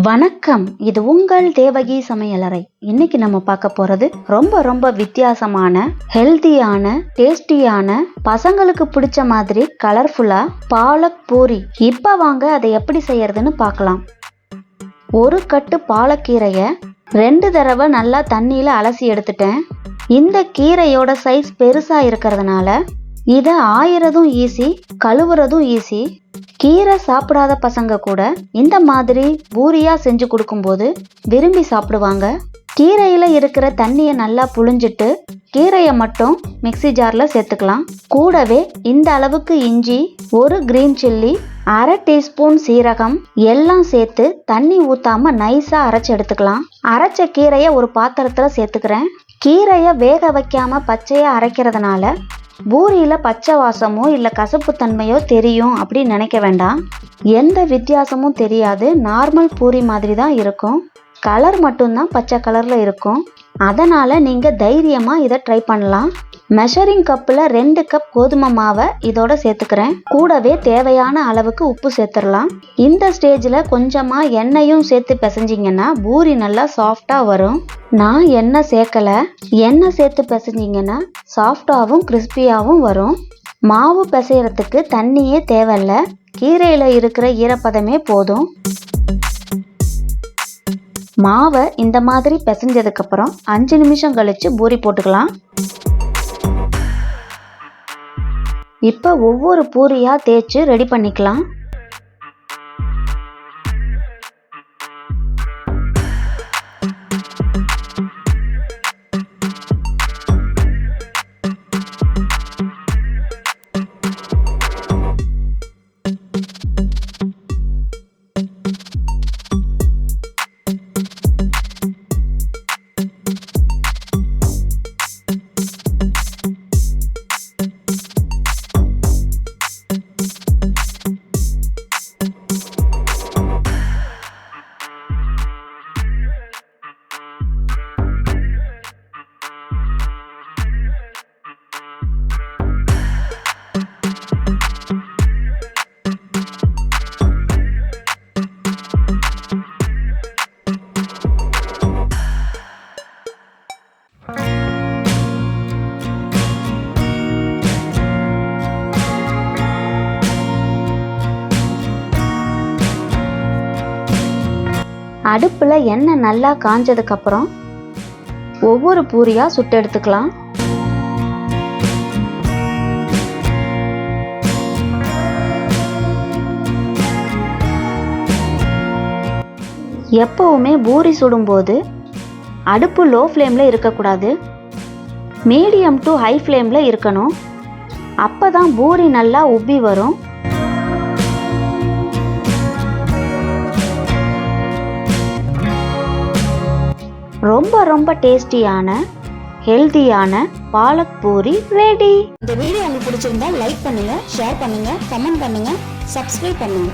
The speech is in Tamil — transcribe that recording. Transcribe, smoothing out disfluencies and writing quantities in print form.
வணக்கம். இது உங்கள் தேவகி சமையலறை. இன்னைக்கு நம்ம பார்க்க போறது ரொம்ப வித்தியாசமான, ஹெல்தியான, டேஸ்டியான, பசங்களுக்கு பிடிச்ச மாதிரி கலர்ஃபுல்லா பாலக் பூரி. இப்ப வாங்க அதை எப்படி செய்யறதுன்னு பார்க்கலாம். ஒரு கட்டு பாலக்கீரையை 2 தடவை நல்லா தண்ணியில அலசி எடுத்துட்டேன். இந்த கீரையோட சைஸ் பெருசா இருக்கிறதுனால இதை ஆயிரதும் ஈஸி, கழுவுறதும் ஈஸி. கீரை சாப்பிடாத பசங்க கூட இந்த மாதிரி பூரியா செஞ்சு கொடுக்கும்போது விரும்பி சாப்பிடுவாங்க. கீரையில இருக்கிற தண்ணியை நல்லா புழிஞ்சிட்டு கீரையை மட்டும் மிக்ஸி ஜார்ல சேர்த்துக்கலாம். கூடவே இந்த அளவுக்கு இஞ்சி, 1 கிரீன் சில்லி, 1/2 டீஸ்பூன் சீரகம் எல்லாம் சேர்த்து தண்ணி ஊத்தாம நைஸா அரைச்சு எடுத்துக்கலாம். அரைச்ச கீரையை ஒரு பாத்திரத்துல சேர்த்துக்கிறேன். கீரையை வேக வைக்காம பச்சையா அரைக்கிறதுனால பூரியில பச்சை வாசமோ இல்லை கசப்பு தன்மையோ தெரியும் அப்படின்னு நினைக்க வேண்டாம். எந்த வித்தியாசமும் தெரியாது. நார்மல் பூரி மாதிரி தான் இருக்கும். கலர் மட்டும்தான் பச்சை கலர்ல இருக்கும். அதனால நீங்க தைரியமா இதை ட்ரை பண்ணலாம். மெஷரிங் கப்பில் 2 கப் கோதுமை மாவை இதோட சேர்த்துக்கிறேன். கூடவே தேவையான அளவுக்கு உப்பு சேர்த்துடலாம். இந்த ஸ்டேஜில் கொஞ்சமாக எண்ணெயும் சேர்த்து பிசைஞ்சிங்கன்னா பூரி நல்லா சாஃப்டாக வரும். நான் எண்ணெய் சேர்க்கலை. எண்ணெய் சேர்த்து பிசைஞ்சிங்கன்னா சாஃப்டாகவும் கிறிஸ்பியாகவும் வரும். மாவு பிசையறதுக்கு தண்ணியே தேவையில்லை. கீரையில் இருக்கிற ஈரப்பதமே போதும். மாவை இந்த மாதிரி பிசைஞ்சதுக்கப்புறம் 5 நிமிஷம் கழித்து பூரி போட்டுக்கலாம். இப்போ ஒவ்வொரு பூரியா தேய்ச்சி ரெடி பண்ணிக்கலாம். அடுப்பில் எண்ணெய் நல்லா காஞ்சதுக்கப்புறம் ஒவ்வொரு பூரியா சுட்டு எடுத்துக்கலாம். எப்பவுமே பூரி சுடும்போது அடுப்பு லோ ஃப்ளேமில் இருக்கக்கூடாது. மீடியம் டு ஹை ஃப்ளேமில் இருக்கணும். அப்போ தான் பூரி நல்லா உப்பி வரும். ரொம்ப டேஸ்டியான, ஹெல்தியான பாலக் பூரி ரெடி. இந்த வீடியோ உங்களுக்கு பிடிச்சிருந்தா லைக் பண்ணுங்க, ஷேர் பண்ணுங்க, கமெண்ட் பண்ணுங்க, சப்ஸ்கிரைப் பண்ணுங்க.